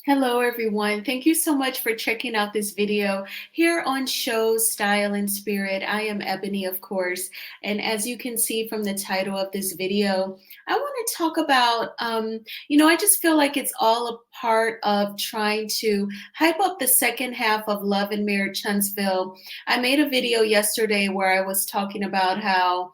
Hello, everyone. Thank you so much for checking out this video here on Show Style and Spirit. I am Ebony, of course, and as you can see from the title of this video, I want to talk about, I just feel like it's all a part of trying to hype up the second half of Love and Marriage Huntsville. I made a video yesterday where I was talking about how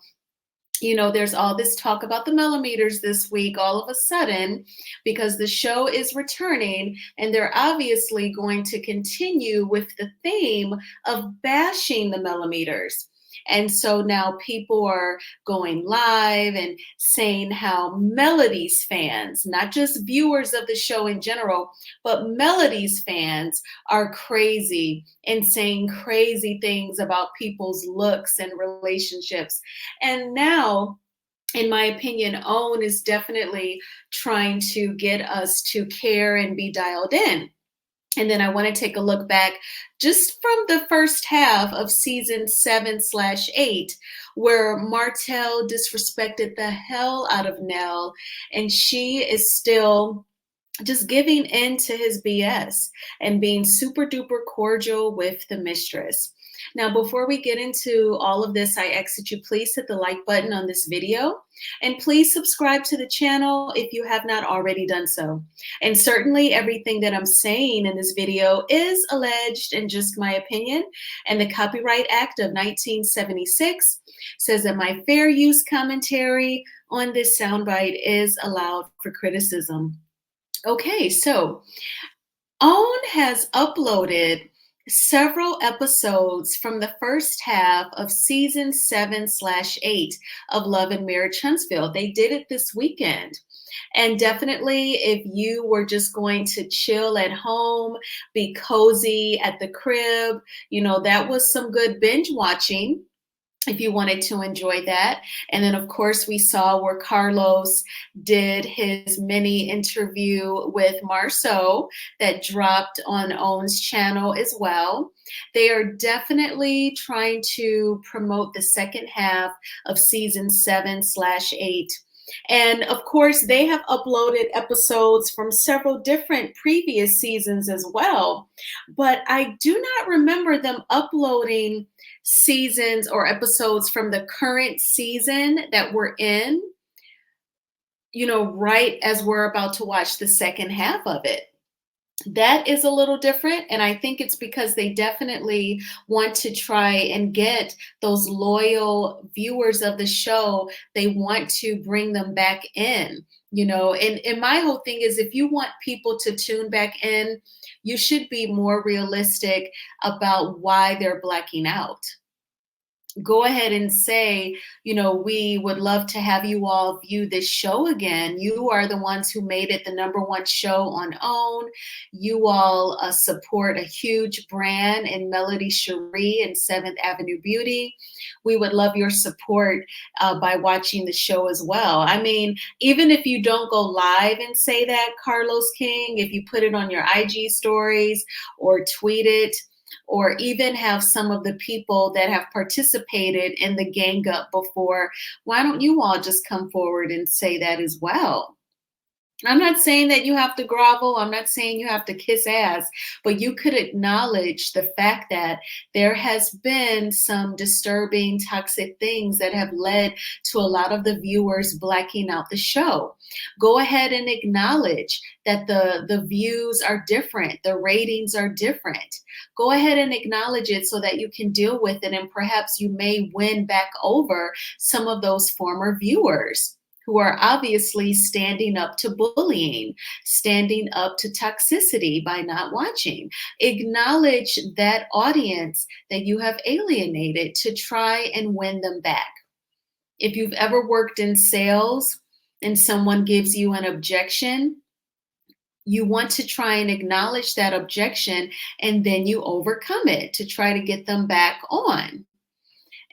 there's all this talk about the millimeters this week all of a sudden because the show is returning and they're obviously going to continue with the theme of bashing the millimeters. And so now people are going live and saying how Melodies fans, not just viewers of the show in general, but Melodies fans are crazy and saying crazy things about people's looks and relationships. And now, in my opinion, OWN is definitely trying to get us to care and be dialed in. And then I want to take a look back just from the first half of season 7/8, where Martell disrespected the hell out of Nell, and she is still just giving in to his BS and being super duper cordial with the mistress. Now, before we get into all of this, I ask that you please hit the like button on this video and please subscribe to the channel if you have not already done so. And certainly everything that I'm saying in this video is alleged and just my opinion. And the Copyright Act of 1976 says that my fair use commentary on this soundbite is allowed for criticism. Okay, so OWN has uploaded several episodes from the first half of season 7/8 of Love and Marriage Huntsville. They did it this weekend. And definitely, if you were just going to chill at home, be cozy at the crib, that was some good binge watching if you wanted to enjoy that. And then, of course, we saw where Carlos did his mini interview with Marceau that dropped on OWN's channel as well. They are definitely trying to promote the second half of season 7/8. And of course, they have uploaded episodes from several different previous seasons as well. But I do not remember them uploading seasons or episodes from the current season that we're in, right as we're about to watch the second half of it. That is a little different, and I think it's because they definitely want to try and get those loyal viewers of the show. They want to bring them back in, and my whole thing is, if you want people to tune back in, you should be more realistic about why they're blacking out. Go ahead and say, we would love to have you all view this show again. You are the ones who made it the #1 show on OWN. You all support a huge brand in Melody Cherie and 7th Avenue Beauty. We would love your support by watching the show as well. I mean, even if you don't go live and say that, Carlos King, if you put it on your IG stories or tweet it, or even have some of the people that have participated in the gang up before, why don't you all just come forward and say that as well? I'm not saying that you have to grovel. I'm not saying you have to kiss ass, but you could acknowledge the fact that there has been some disturbing, toxic things that have led to a lot of the viewers blacking out the show. Go ahead and acknowledge that the views are different, the ratings are different. Go ahead and acknowledge it so that you can deal with it, and perhaps you may win back over some of those former viewers who are obviously standing up to bullying, standing up to toxicity by not watching. Acknowledge that audience that you have alienated to try and win them back. If you've ever worked in sales and someone gives you an objection, you want to try and acknowledge that objection, and then you overcome it to try to get them back on.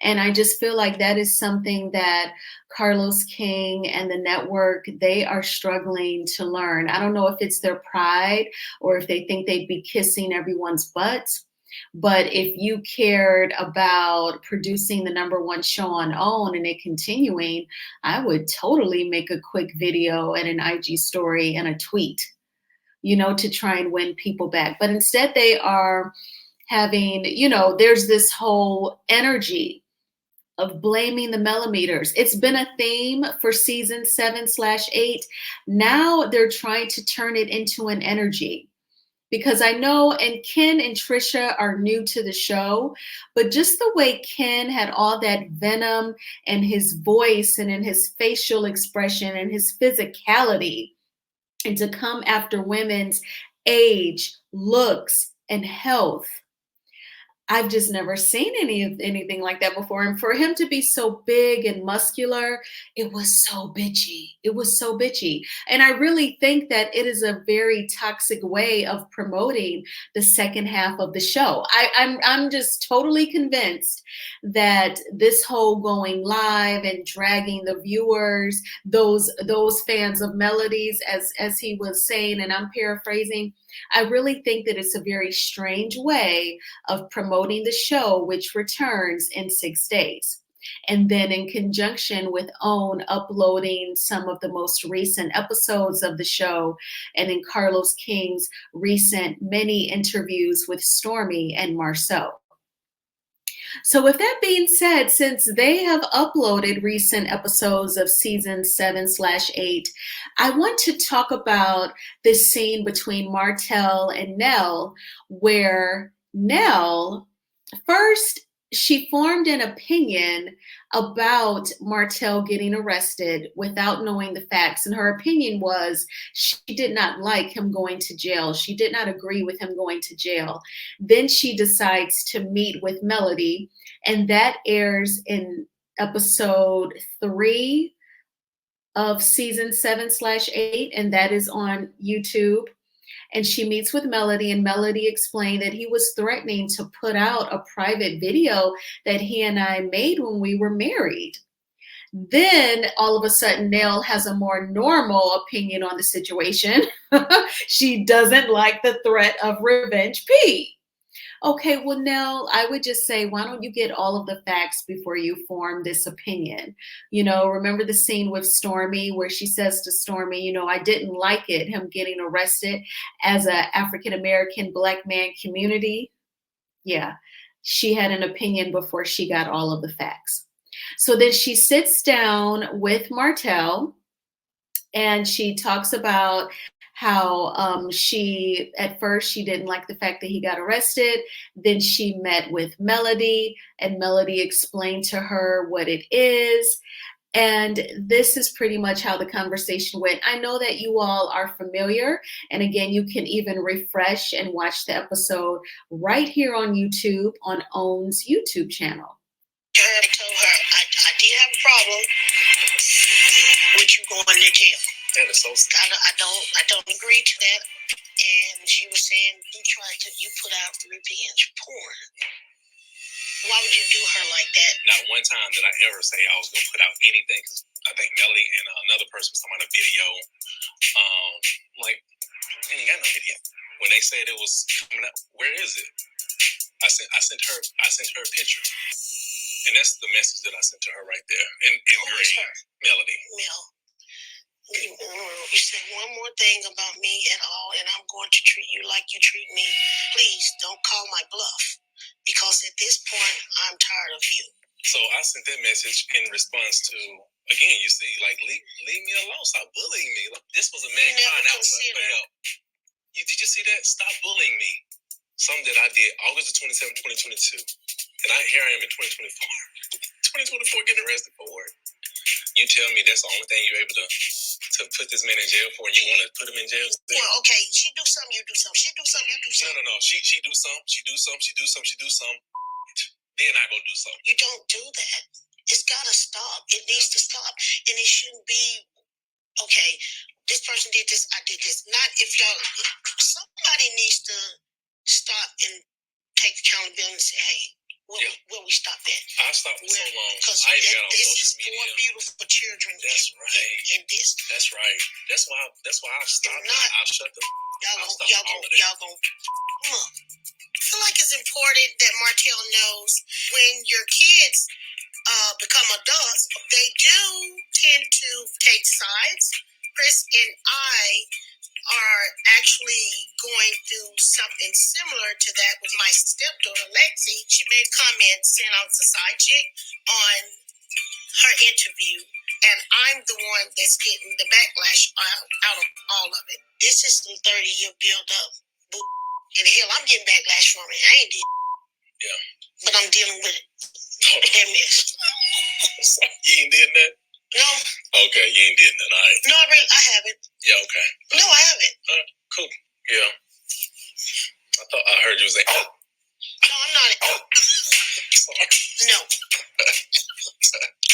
And I just feel like that is something that Carlos King and the network, they are struggling to learn. I don't know if it's their pride or if they think they'd be kissing everyone's butts. But if you cared about producing the #1 show on OWN and it continuing, I would totally make a quick video and an IG story and a tweet. to try and win people back. But instead they are having, there's this whole energy of blaming the millimeters. It's been a theme for season 7/8. Now they're trying to turn it into an energy. Because I know, and Ken and Trisha are new to the show, but just the way Ken had all that venom in his voice and in his facial expression and his physicality, and to come after women's age, looks, and health, I've just never seen anything like that before. And for him to be so big and muscular, it was so bitchy. It was so bitchy. And I really think that it is a very toxic way of promoting the second half of the show. I'm just totally convinced that this whole going live and dragging the viewers, those fans of Melodies, as he was saying, and I'm paraphrasing, I really think that it's a very strange way of promoting the show, which returns in 6 days. And then in conjunction with OWN uploading some of the most recent episodes of the show, and in Carlos King's recent mini interviews with Stormy and Marcel. So with that being said, since they have uploaded recent episodes of season 7/8, I want to talk about this scene between Martell and Nell, where Nell, first, she formed an opinion about Martell getting arrested without knowing the facts. And her opinion was she did not like him going to jail. She did not agree with him going to jail. Then she decides to meet with Melody, and that airs in episode 3 of season 7/8, and that is on YouTube. And she meets with Melody, and Melody explained that he was threatening to put out a private video that he and I made when we were married. Then all of a sudden, Nell has a more normal opinion on the situation. She doesn't like the threat of Revenge P. Okay, well, Nell, I would just say, why don't you get all of the facts before you form this opinion? Remember the scene with Stormy where she says to Stormy, I didn't like it, him getting arrested as an African-American Black man community. Yeah, she had an opinion before she got all of the facts. So then she sits down with Martell, and she talks about how she, at first, she didn't like the fact that he got arrested. Then she met with Melody, and Melody explained to her what it is. And this is pretty much how the conversation went. I know that you all are familiar. And again, you can even refresh and watch the episode right here on YouTube on OWN's YouTube channel. I told her I did have a problem with you going to jail. That is so sad. I don't agree to that. And she was saying you put out revenge porn. Why would you do her like that? Not one time did I ever say I was going to put out anything. Cause I think Melody and another person was talking about a video. Like, I ain't got no video. When they said it was coming out, where is it? I sent her a picture. And that's the message that I sent to her right there. And who is her? Melody. Mel. You said one more thing about me at all, and I'm going to treat you like you treat me. Please don't call my bluff, because at this point, I'm tired of you. So I sent that message in response to, again, you see, like, leave me alone. Stop bullying me. Like, this was a man crying out for help. Did you see that? Stop bullying me. Something that I did August the 27th, 2022. And here I am in 2024. 2024 getting arrested for it. You tell me that's the only thing you're able to put this man in jail for, and you want to put him in jail? Well, okay, she do something, you do something. She do something, you do something. No. She do something, she do something, she do something, she do something. Then I go do something. You don't do that. It's got to stop. It needs to stop. And it shouldn't be, okay, this person did this, I did this. Not if somebody needs to stop and take accountability and say, hey, where we stop at? I stopped for so long. Because this is for beautiful children. That's right. And this. That's right. That's why I stopped. I shut them. Y'all gonna look. I feel like it's important that Martell knows when your kids become adults, they do tend to take sides. Chris and I are actually going through something similar to that with my stepdaughter, Lexi. She made comments saying I was a side chick on her interview, and I'm the one that's getting the backlash out of all of it. This is some 30-year build-up. And hell, I'm getting backlash from it. I ain't did. Yeah. But I'm dealing with it. Damn it. You ain't did that? No. Okay, you ain't did that, all right. No, I haven't. Yeah, okay. No, I haven't. Cool. Yeah. I thought I heard you was like, no, I'm not. No.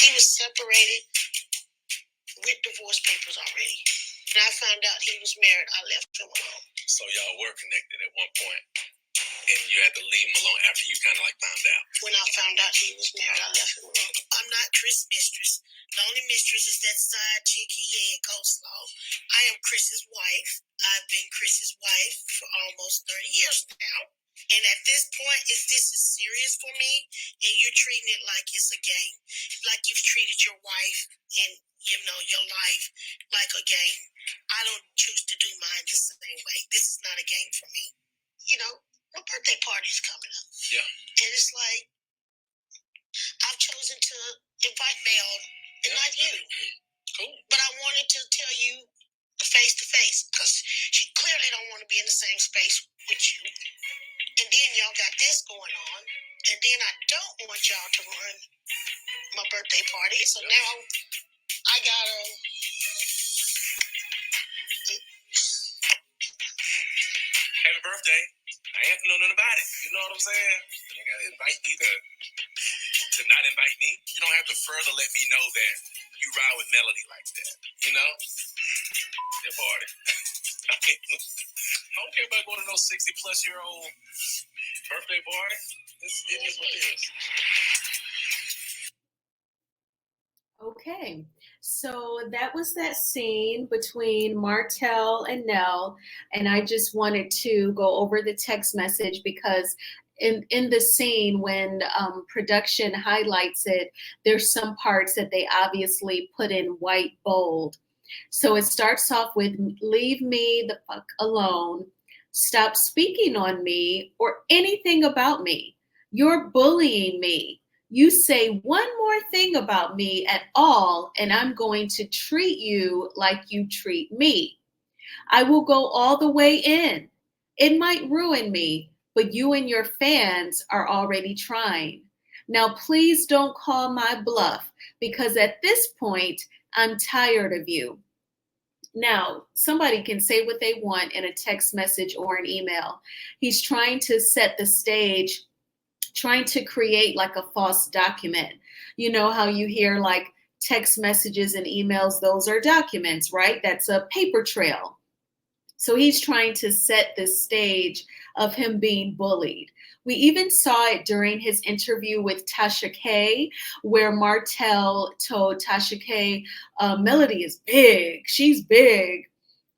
He was separated with divorce papers already. When I found out he was married, I left him alone. So y'all were connected at one point, and you had to leave him alone after you kind of like found out. When I found out he was married, I left him alone. I'm not Chris' mistress. The only mistress is that side chick he had, Coleslaw. I am Chris's wife. I've been Chris's wife for almost 30 years now. And at this point, this is serious for me, and you're treating it like it's a game. Like you've treated your wife and, your life like a game. I don't choose to do mine the same way. This is not a game for me. My birthday party's coming up. Yeah. And it's like, I've chosen to invite Nell and not you. Cool. But I wanted to tell you face to face, because she clearly don't want to be in the same space with you. And then y'all got this going on. And then I don't want y'all to run my birthday party. So now I gotta... Happy birthday. I ain't know nothing about it. You know what I'm saying? You gotta invite me to not invite me. You don't have to further let me know that you ride with Melody like that. You know? That party. I don't care about going to no 60-plus-year-old birthday party. It is what it is. Okay, so that was that scene between Martell and Nell, and I just wanted to go over the text message because in the scene when production highlights it, there's some parts that they obviously put in white bold. So it starts off with "Leave me the fuck alone, stop speaking on me or anything about me. You're bullying me. You say one more thing about me at all, and I'm going to treat you like you treat me. I will go all the way in. It might ruin me, but you and your fans are already trying. Now, please don't call my bluff because at this point, I'm tired of you." Now, somebody can say what they want in a text message or an email. He's trying to set the stage, trying to create like a false document. You know how you hear like text messages and emails, those are documents, right? That's a paper trail. So he's trying to set this stage of him being bullied. We even saw it during his interview with Tasha K, where Martell told Tasha K, Melody is big. She's big.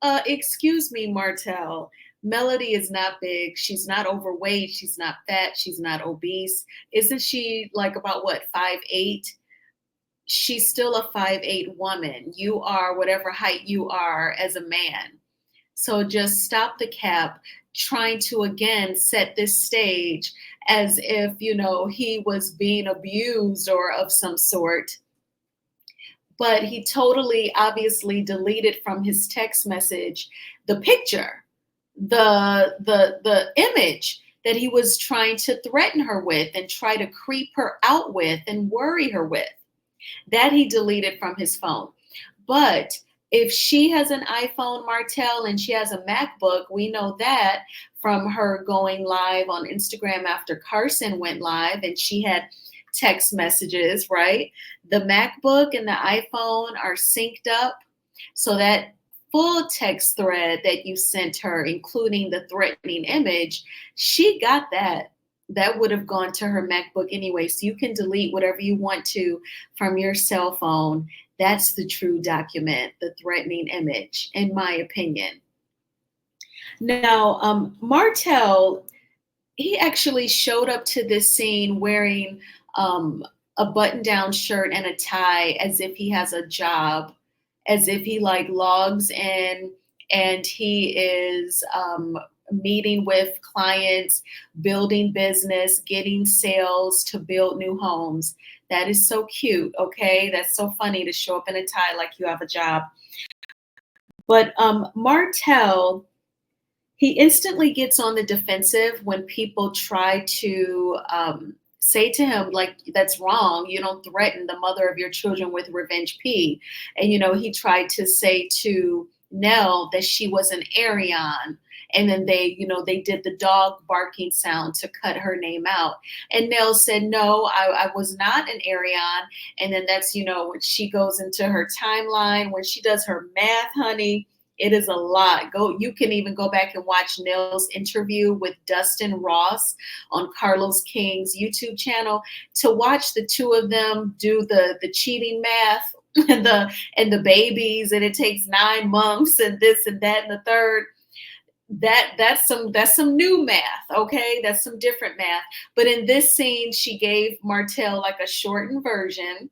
Excuse me, Martell. Melody is not big. She's not overweight. She's not fat. She's not obese. Isn't she like about what, 5'8"? She's still a 5'8" woman. You are whatever height you are as a man. So just stop the cap, trying to again set this stage as if, he was being abused or of some sort. But he totally obviously deleted from his text message the picture, the image that he was trying to threaten her with and try to creep her out with and worry her with. That he deleted from his phone. But if she has an iPhone, Martell, and she has a MacBook, we know that from her going live on Instagram after Carson went live and she had text messages, right? The MacBook and the iPhone are synced up. So that full text thread that you sent her, including the threatening image, she got that. That would have gone to her MacBook anyway. So you can delete whatever you want to from your cell phone. That's the true document, the threatening image, in my opinion. Now, Martell, he actually showed up to this scene wearing a button-down shirt and a tie as if he has a job, as if he like logs in and he is meeting with clients, building business, getting sales to build new homes. That is so cute. Okay. That's so funny to show up in a tie like you have a job. But Martell, he instantly gets on the defensive when people try to say to him, like, that's wrong. You don't threaten the mother of your children with revenge P. And, he tried to say to Nell that she was an Aryan. And then they did the dog barking sound to cut her name out. And Nell said, no, I was not an Aryan. And then that's, when she goes into her timeline, when she does her math, honey, it is a lot. You can even go back and watch Nell's interview with Dustin Ross on Carlos King's YouTube channel to watch the two of them do the cheating math and the babies, and it takes 9 months and this and that and the third. That's some new math, okay? That's some different math. But in this scene, she gave Martell like a shortened version.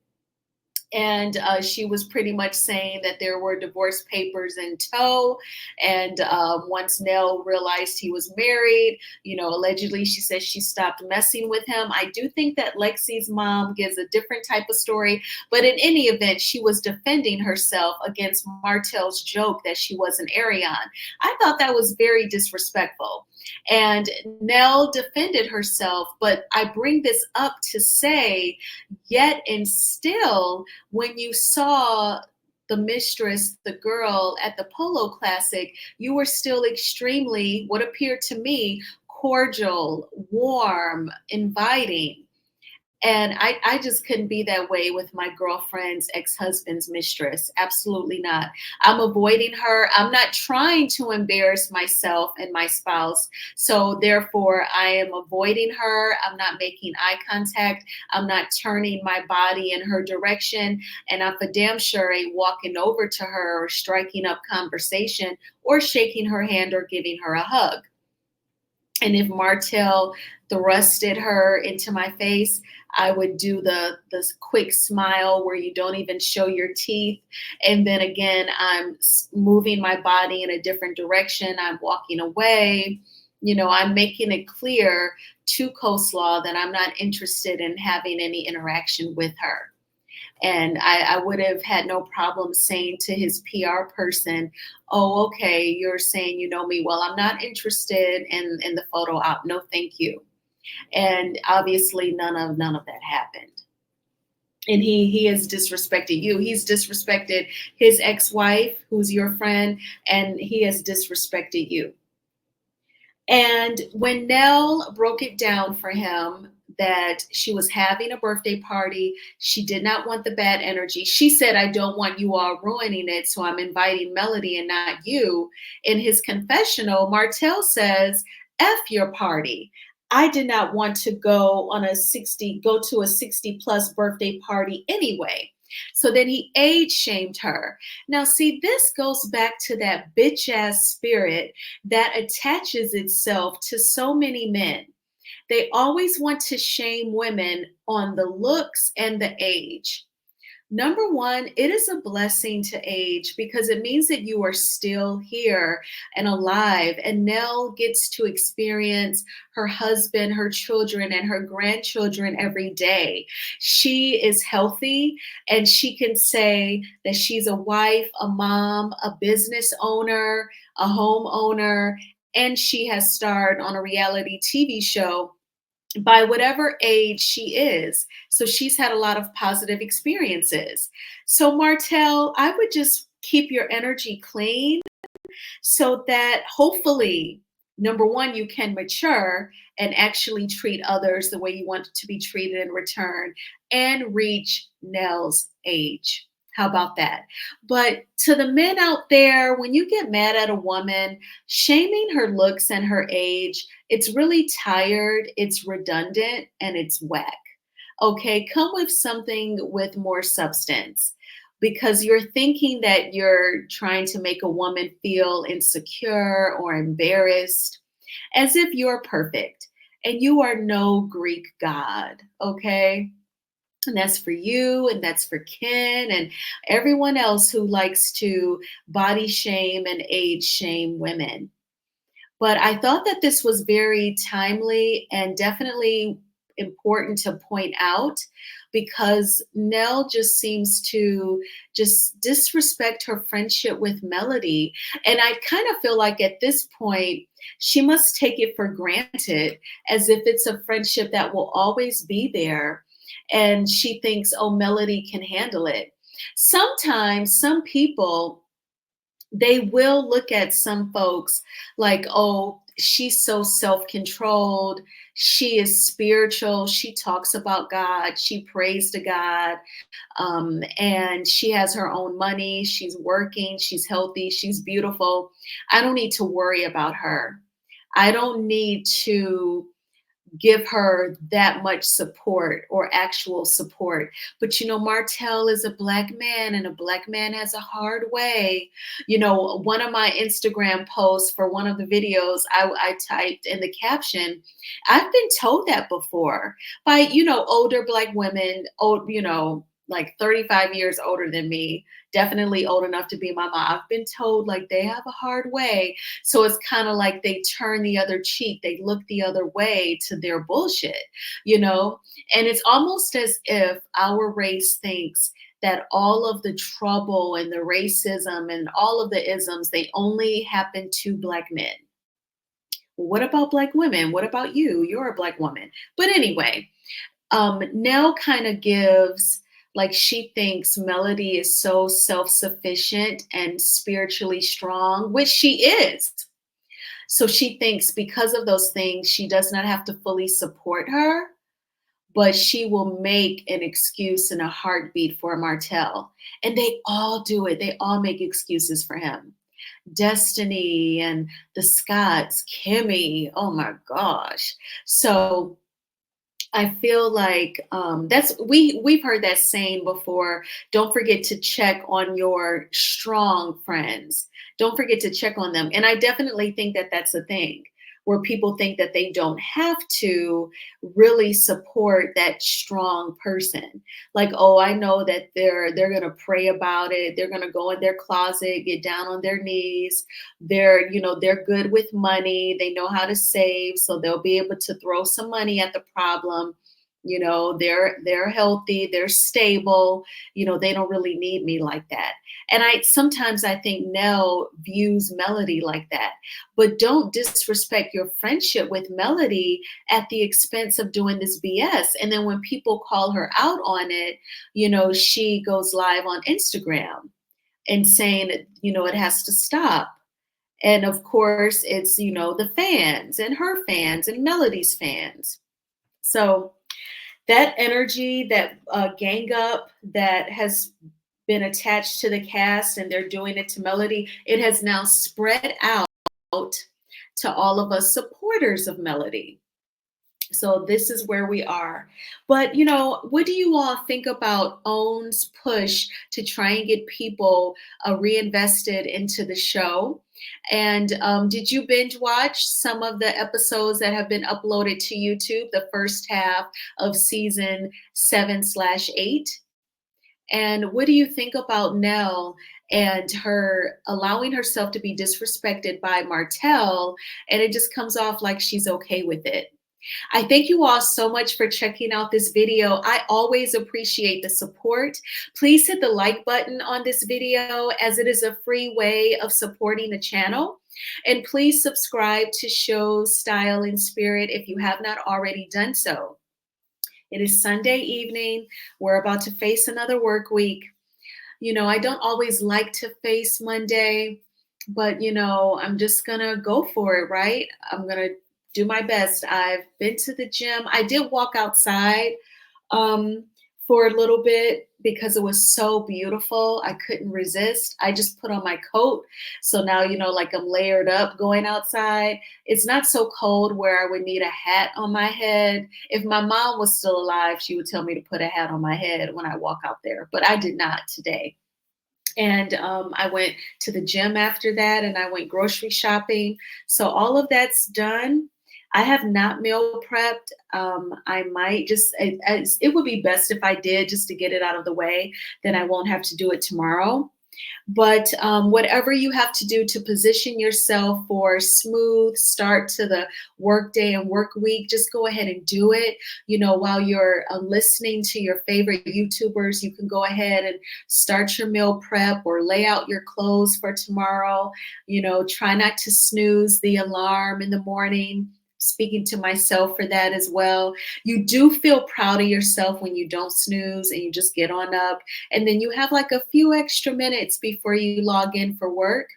And she was pretty much saying that there were divorce papers in tow. And once Nell realized he was married, allegedly she says she stopped messing with him. I do think that Lexi's mom gives a different type of story. But in any event, she was defending herself against Martell's joke that she was an Aryan. I thought that was very disrespectful. And Nell defended herself, but I bring this up to say, yet and still, when you saw the mistress, the girl at the Polo Classic, you were still extremely, what appeared to me, cordial, warm, inviting. And I just couldn't be that way with my girlfriend's ex-husband's mistress. Absolutely not. I'm avoiding her. I'm not trying to embarrass myself and my spouse. So therefore, I am avoiding her. I'm not making eye contact. I'm not turning my body in her direction. And I'm for damn sure ain't walking over to her or striking up conversation or shaking her hand or giving her a hug. And if Martell thrusted her into my face, I would do the quick smile where you don't even show your teeth. And then again, I'm moving my body in a different direction. I'm walking away. I'm making it clear to Coleslaw that I'm not interested in having any interaction with her. And I would have had no problem saying to his PR person, oh, okay, you're saying you know me. Well, I'm not interested in the photo op. No, thank you. And obviously none of that happened. And he has disrespected you. He's disrespected his ex-wife, who's your friend, and he has disrespected you. And when Nell broke it down for him that she was having a birthday party, she did not want the bad energy. She said, I don't want you all ruining it, so I'm inviting Melody and not you. In his confessional, Martell says, F your party. I did not want to go to a 60 plus birthday party anyway. So then he age shamed her. Now, see, this goes back to that bitch ass spirit that attaches itself to so many men. They always want to shame women on the looks and the age. Number one, it is a blessing to age because it means that you are still here and alive. And Nell gets to experience her husband, her children, and her grandchildren every day. She is healthy and she can say that she's a wife, a mom, a business owner, a homeowner, and she has starred on a reality TV show by whatever age she is. So she's had a lot of positive experiences. So Martell, I would just keep your energy clean so that hopefully, number one, you can mature and actually treat others the way you want to be treated in return and reach Nell's age. How about that? But to the men out there, when you get mad at a woman, shaming her looks and her age, it's really tired, it's redundant, and it's whack. Okay, come with something with more substance because you're thinking that you're trying to make a woman feel insecure or embarrassed as if you're perfect and you are no Greek god, okay? And that's for you, and that's for Ken, and everyone else who likes to body shame and age shame women. But I thought that this was very timely and definitely important to point out because Nell just seems to just disrespect her friendship with Melody. And I kind of feel like at this point, she must take it for granted as if it's a friendship that will always be there. And she thinks, oh, Melody can handle it. Sometimes some people, they will look at some folks like, oh, she's so self controlled. She is spiritual. She talks about God. She prays to God. And she has her own money. She's working. She's healthy. She's beautiful. I don't need to worry about her. I don't need to give her that much support or actual support. But Martell is a black man and a black man has a hard way. One of my Instagram posts for one of the videos, I typed in the caption, I've been told that before by, older black women, like 35 years older than me, definitely old enough to be my mom. I've been told like they have a hard way, so it's kind of like they turn the other cheek, they look the other way to their bullshit, you know? And it's almost as if our race thinks that all of the trouble and the racism and all of the isms, they only happen to black men. What about black women? What about you? You're a black woman. But anyway, Nell kind of gives, like, she thinks Melody is so self-sufficient and spiritually strong, which she is. So she thinks because of those things, she does not have to fully support her, but she will make an excuse in a heartbeat for Martell. And they all do it. They all make excuses for him. Destiny and the Scotts, Kimmy, oh my gosh. So I feel like that's we've heard that saying before. Don't forget to check on your strong friends. Don't forget to check on them. And I definitely think that that's a thing where people think that they don't have to really support that strong person. Like, oh, I know that they're gonna pray about it. They're gonna go in their closet, get down on their knees. They're good with money. They know how to save, so they'll be able to throw some money at the problem. They're healthy, they're stable. They don't really need me like that. And I think Nell views Melody like that. But don't disrespect your friendship with Melody at the expense of doing this BS. And then when people call her out on it, she goes live on Instagram and saying, it has to stop. And of course, it's, the fans and her fans and Melody's fans. So that energy, that gang up that has been attached to the cast and they're doing it to Melody, it has now spread out to all of us supporters of Melody. So this is where we are. But, what do you all think about OWN's push to try and get people reinvested into the show? And did you binge watch some of the episodes that have been uploaded to YouTube, the first half of season 7/8? And what do you think about Nell and her allowing herself to be disrespected by Martell? And it just comes off like she's okay with it. I thank you all so much for checking out this video. I always appreciate the support. Please hit the like button on this video as it is a free way of supporting the channel. And please subscribe to Shows, Style, and Spirit if you have not already done so. It is Sunday evening. We're about to face another work week. I don't always like to face Monday, but I'm just gonna go for it, right? I'm gonna do my best. I've been to the gym. I did walk outside for a little bit because it was so beautiful. I couldn't resist. I just put on my coat. So now, like I'm layered up going outside. It's not so cold where I would need a hat on my head. If my mom was still alive, she would tell me to put a hat on my head when I walk out there, but I did not today. And I went to the gym after that and I went grocery shopping. So all of that's done. I have not meal prepped. I might just, it would be best if I did just to get it out of the way. Then I won't have to do it tomorrow. But whatever you have to do to position yourself for a smooth start to the work day and work week, just go ahead and do it. You know, while you're listening to your favorite YouTubers, you can go ahead and start your meal prep or lay out your clothes for tomorrow. You know, try not to snooze the alarm in the morning. Speaking to myself for that as well. You do feel proud of yourself when you don't snooze and you just get on up, and then you have like a few extra minutes before you log in for work.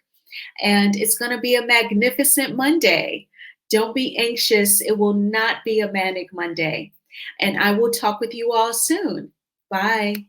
And it's going to be a magnificent Monday. Don't be anxious. It will not be a manic Monday. And I will talk with you all soon. Bye.